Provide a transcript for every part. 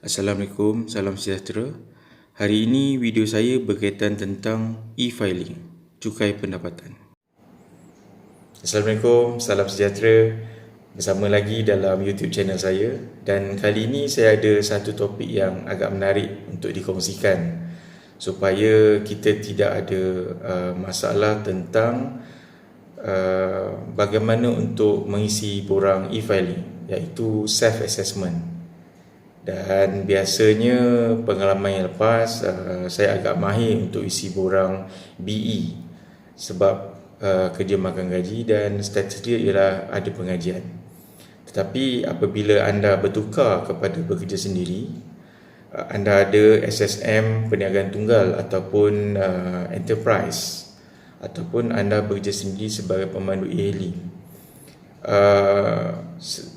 Assalamualaikum, salam sejahtera. Hari ini video saya berkaitan tentang e-filing, cukai pendapatan. Assalamualaikum, salam sejahtera. Bersama lagi dalam YouTube channel saya, dan kali ini saya ada satu topik yang agak menarik untuk dikongsikan supaya kita tidak ada masalah tentang bagaimana untuk mengisi borang e-filing, iaitu self-assessment. Dan biasanya pengalaman yang lepas saya agak mahir untuk isi borang BE sebab kerja makan gaji dan status dia ialah ada pengajian. Tetapi apabila anda bertukar kepada bekerja sendiri, anda ada SSM perniagaan tunggal ataupun enterprise, ataupun anda bekerja sendiri sebagai pemandu e-hailing,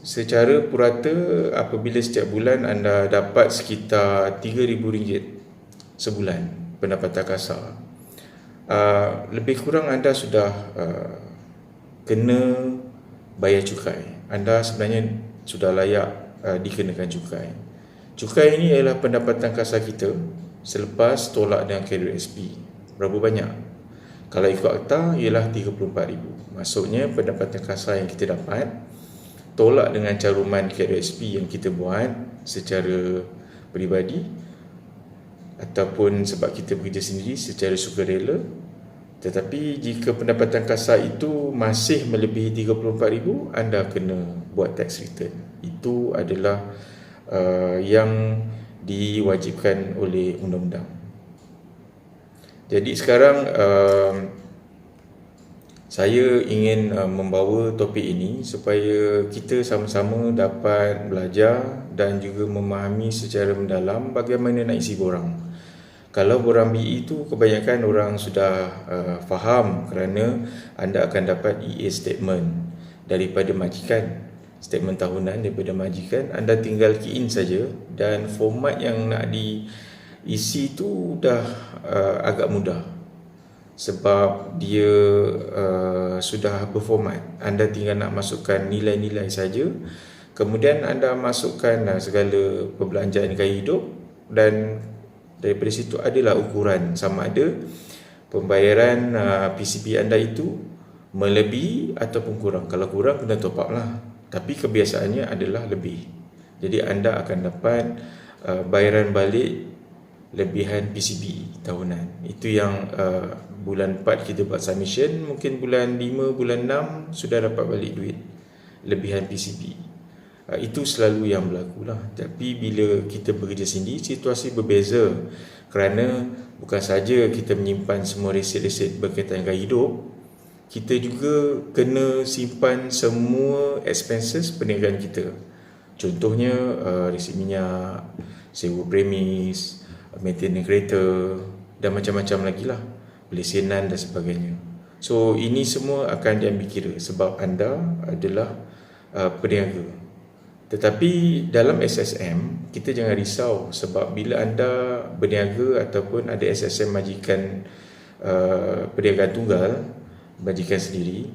secara purata apabila setiap bulan anda dapat sekitar RM3,000 sebulan pendapatan kasar, lebih kurang anda sudah kena bayar cukai. Anda sebenarnya sudah layak dikenakan cukai. Cukai ini ialah pendapatan kasar kita selepas tolak dengan kredit SP. Berapa banyak? Kalau ikut akta ialah RM34,000. Maksudnya pendapatan kasar yang kita dapat tolak dengan caruman KSP yang kita buat secara peribadi ataupun sebab kita bekerja sendiri secara sukarela. Tetapi jika pendapatan kasar itu masih melebihi RM34,000, anda kena buat tax return. Itu adalah yang diwajibkan oleh undang-undang. Jadi sekarang saya ingin membawa topik ini supaya kita sama-sama dapat belajar dan juga memahami secara mendalam bagaimana nak isi borang. Kalau borang BE itu kebanyakan orang sudah faham kerana anda akan dapat EA statement daripada majikan, statement tahunan daripada majikan. Anda tinggal key in saja dan format yang nak diisi itu dah agak mudah sebab dia sudah berformat. Anda tinggal nak masukkan nilai-nilai saja, kemudian anda masukkan segala perbelanjaan gaya hidup, dan daripada situ adalah ukuran sama ada pembayaran PCP anda itu melebihi ataupun kurang. Kalau kurang kena top up lah, tapi kebiasaannya adalah lebih. Jadi anda akan dapat bayaran balik lebihan PCP tahunan. Itu yang bulan 4 kita buat submission, mungkin bulan 5, bulan 6 sudah dapat balik duit lebihan PCP. Itu selalu yang berlaku lah. Tapi bila kita bekerja sendiri, situasi berbeza, kerana bukan saja kita menyimpan semua resit-resit berkaitan dengan hidup, kita juga kena simpan semua expenses perniagaan kita. Contohnya resit minyak, sewa premis, maintenance kereta dan macam-macam lagi lah, pelesenan dan sebagainya. So ini semua akan diambil kira sebab anda adalah peniaga. Tetapi dalam SSM kita jangan risau, sebab bila anda berniaga ataupun ada SSM majikan perniagaan tunggal, majikan sendiri,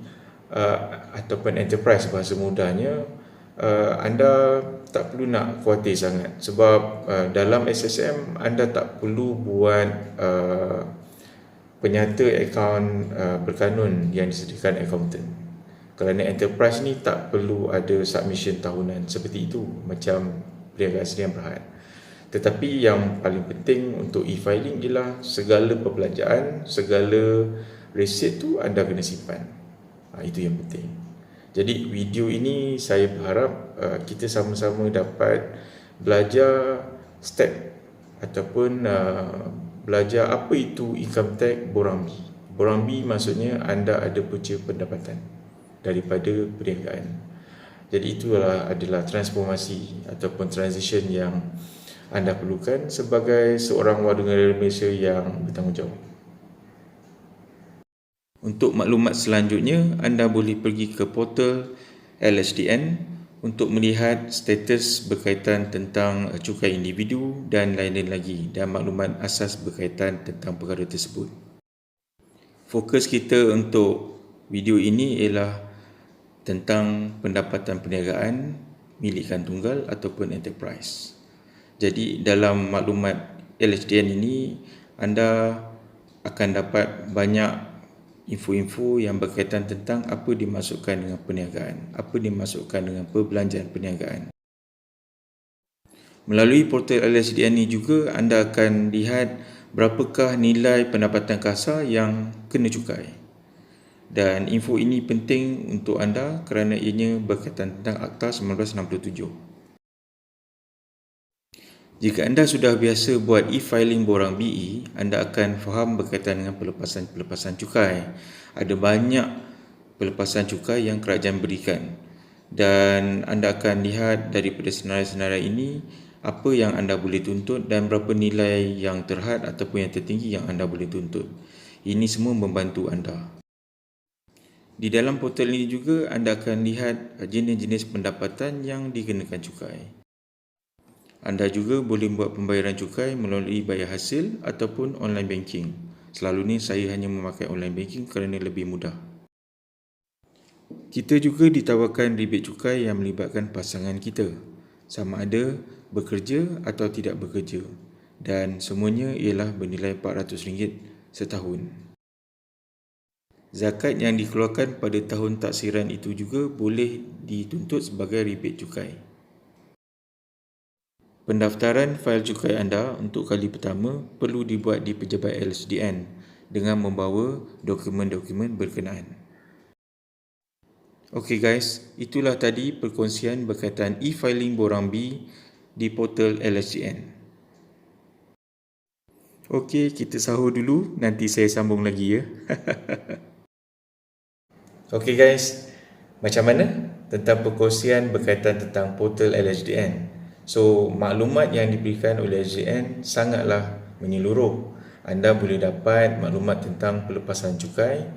ataupun enterprise bahasa mudahnya, anda tak perlu nak khawatir sangat sebab dalam SSM anda tak perlu buat penyata akaun berkanun yang disediakan accountant. Kerana enterprise ni tak perlu ada submission tahunan seperti itu macam perniagaan sendirian berhad. Tetapi yang paling penting untuk e-filing ialah segala perbelanjaan, segala resit tu anda kena simpan. Itu yang penting. Jadi video ini saya berharap kita sama-sama dapat belajar step ataupun belajar apa itu income tax borang B. Borang B maksudnya anda ada punca pendapatan daripada perniagaan. Jadi itulah adalah transformasi ataupun transition yang anda perlukan sebagai seorang warga negara Malaysia yang bertanggungjawab. Untuk maklumat selanjutnya, anda boleh pergi ke portal LHDN untuk melihat status berkaitan tentang cukai individu dan lain-lain lagi, dan maklumat asas berkaitan tentang perkara tersebut. Fokus kita untuk video ini ialah tentang pendapatan perniagaan milik tunggal ataupun enterprise. Jadi dalam maklumat LHDN ini, anda akan dapat banyak info-info yang berkaitan tentang apa dimasukkan dengan perniagaan, apa dimasukkan dengan perbelanjaan perniagaan. Melalui portal LHDN ini juga anda akan lihat berapakah nilai pendapatan kasar yang kena cukai. Dan info ini penting untuk anda kerana ianya berkaitan tentang Akta 1967. Jika anda sudah biasa buat e-filing borang BE, anda akan faham berkaitan dengan pelepasan cukai. Ada banyak pelepasan cukai yang kerajaan berikan. Dan anda akan lihat daripada senarai-senarai ini apa yang anda boleh tuntut dan berapa nilai yang terhad ataupun yang tertinggi yang anda boleh tuntut. Ini semua membantu anda. Di dalam portal ini juga anda akan lihat jenis-jenis pendapatan yang dikenakan cukai. Anda juga boleh buat pembayaran cukai melalui bayar hasil ataupun online banking. Selalu ni saya hanya memakai online banking kerana lebih mudah. Kita juga ditawarkan rebate cukai yang melibatkan pasangan kita, sama ada bekerja atau tidak bekerja, dan semuanya ialah bernilai RM400 setahun. Zakat yang dikeluarkan pada tahun taksiran itu juga boleh dituntut sebagai rebate cukai. Pendaftaran fail cukai anda untuk kali pertama perlu dibuat di pejabat LHDN dengan membawa dokumen-dokumen berkenaan. Okey guys, itulah tadi perkongsian berkaitan e-filing borang B di portal LHDN. Okey, kita sahur dulu, nanti saya sambung lagi ya. Okey guys, macam mana tentang perkongsian berkaitan tentang portal LHDN? So, maklumat yang diberikan oleh LHDN sangatlah menyeluruh. Anda boleh dapat maklumat tentang pelepasan cukai,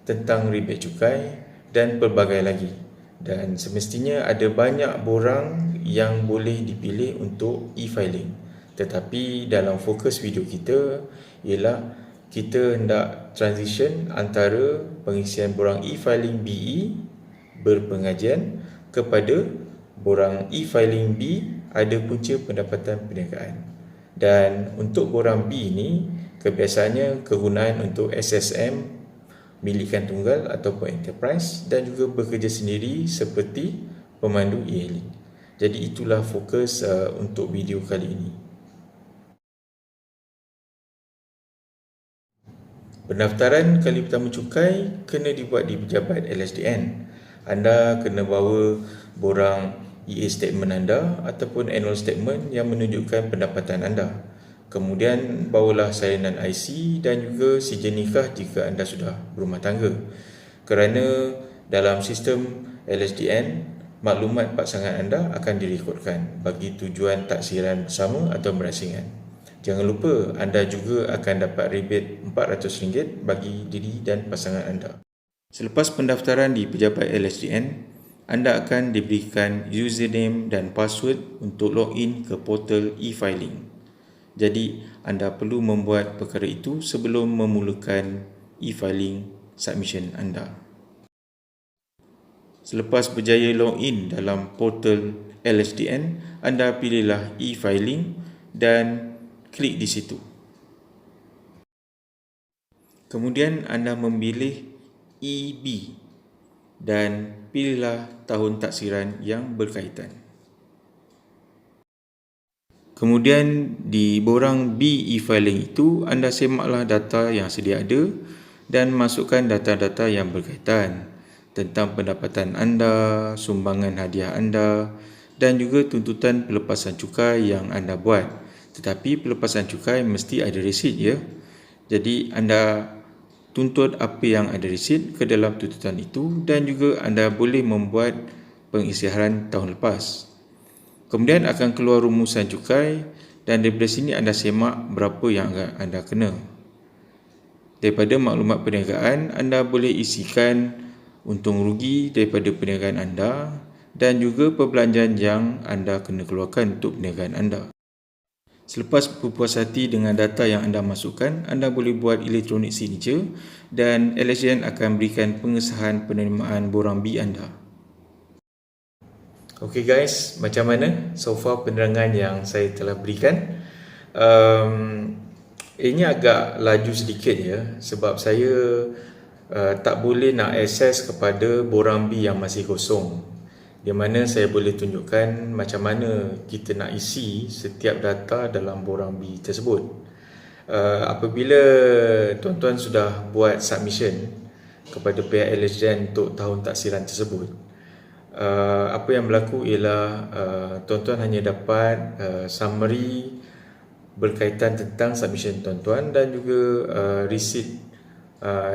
tentang rebate cukai dan pelbagai lagi. Dan semestinya ada banyak borang yang boleh dipilih untuk e-filing. Tetapi dalam fokus video kita ialah kita hendak transition antara pengisian borang e-filing BE berpengajian kepada borang e-filing B ada punca pendapatan perniagaan. Dan untuk borang B ni kebiasaannya kegunaan untuk SSM, milikan tunggal ataupun enterprise dan juga bekerja sendiri seperti pemandu e-hailing. Jadi itulah fokus untuk video kali ini. Pendaftaran kali pertama cukai kena dibuat di pejabat LHDN. Anda kena bawa borang EA statement anda ataupun annual statement yang menunjukkan pendapatan anda. Kemudian bawalah salinan IC dan juga sijil nikah jika anda sudah berumah tangga. Kerana dalam sistem LHDN, maklumat pasangan anda akan direkodkan bagi tujuan taksiran bersama atau berasingan. Jangan lupa anda juga akan dapat rebate RM400 bagi diri dan pasangan anda. Selepas pendaftaran di pejabat LHDN, anda akan diberikan username dan password untuk login ke portal e-filing. Jadi, anda perlu membuat perkara itu sebelum memulakan e-filing submission anda. Selepas berjaya login dalam portal LHDN, anda pilihlah e-filing dan klik di situ. Kemudian anda memilih EB dan pilihlah tahun taksiran yang berkaitan. Kemudian di borang B e-filing itu, anda semaklah data yang sedia ada dan masukkan data-data yang berkaitan tentang pendapatan anda, sumbangan hadiah anda dan juga tuntutan pelepasan cukai yang anda buat. Tetapi pelepasan cukai mesti ada resit ya. Jadi anda tuntut apa yang ada resit ke dalam tuntutan itu dan juga anda boleh membuat pengisytiharan tahun lepas. Kemudian akan keluar rumusan cukai dan daripada sini anda semak berapa yang anda kena. Daripada maklumat perniagaan, anda boleh isikan untung rugi daripada perniagaan anda dan juga perbelanjaan yang anda kena keluarkan untuk perniagaan anda. Selepas berpuas hati dengan data yang anda masukkan, anda boleh buat electronic signature dan LHDN akan berikan pengesahan penerimaan borang B anda. Okay guys, macam mana so far penerangan yang saya telah berikan? Ini agak laju sedikit ya, sebab saya tak boleh nak akses kepada borang B yang masih kosong, di mana saya boleh tunjukkan macam mana kita nak isi setiap data dalam borang B tersebut. Apabila tuan-tuan sudah buat submission kepada pihak LHDN untuk tahun taksiran tersebut, apa yang berlaku ialah tuan-tuan hanya dapat summary berkaitan tentang submission tuan-tuan dan juga receipt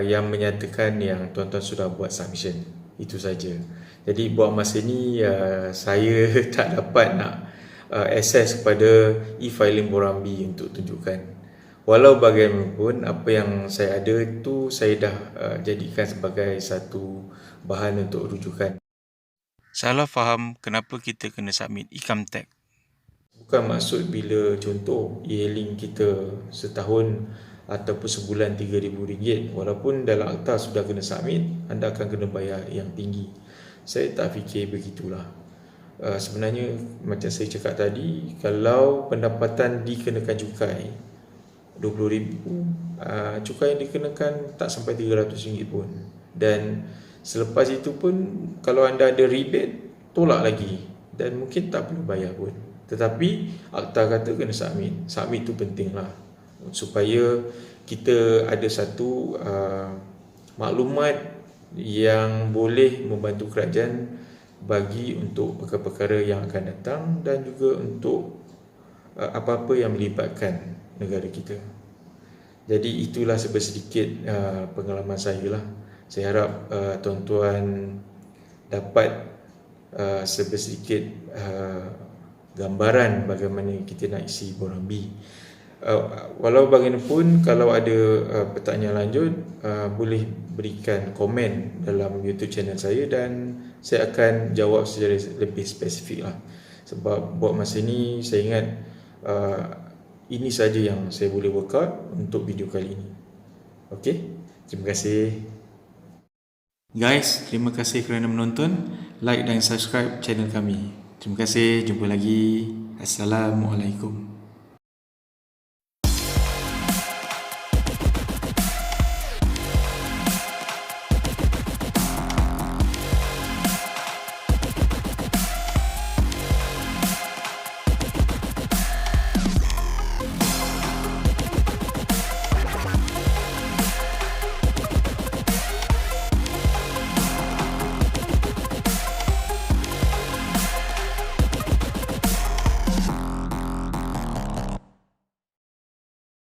yang menyatakan yang tuan-tuan sudah buat submission. Itu saja. Jadi buat masa ni saya tak dapat nak akses kepada e-filing borang B untuk tunjukkan. Walau bagaimanapun apa yang saya ada itu saya dah jadikan sebagai satu bahan untuk rujukan. Salah faham kenapa kita kena submit income tax. Bukan maksud bila contoh e-hailing kita setahun ataupun sebulan RM3,000, walaupun dalam akta sudah kena submit, anda akan kena bayar yang tinggi. Saya tak fikir begitulah. Sebenarnya macam saya cakap tadi, kalau pendapatan dikenakan cukai RM20,000, cukai yang dikenakan tak sampai RM300 pun. Dan selepas itu pun kalau anda ada rebate, tolak lagi dan mungkin tak perlu bayar pun. Tetapi akta kata kena submit. Submit tu penting lah, supaya kita ada satu maklumat yang boleh membantu kerajaan bagi untuk perkara-perkara yang akan datang dan juga untuk apa-apa yang melibatkan negara kita. Jadi itulah sedikit pengalaman saya lah. Saya harap tuan-tuan dapat sedikit gambaran bagaimana kita nak isi borang B. Walau bagaimanapun, kalau ada pertanyaan lanjut, boleh berikan komen dalam YouTube channel saya dan saya akan jawab secara lebih spesifik lah. Sebab buat masa ni saya ingat ini saja yang saya boleh work out untuk video kali ini. Okay, terima kasih. Guys, terima kasih kerana menonton. Like dan subscribe channel kami. Terima kasih, jumpa lagi. Assalamualaikum.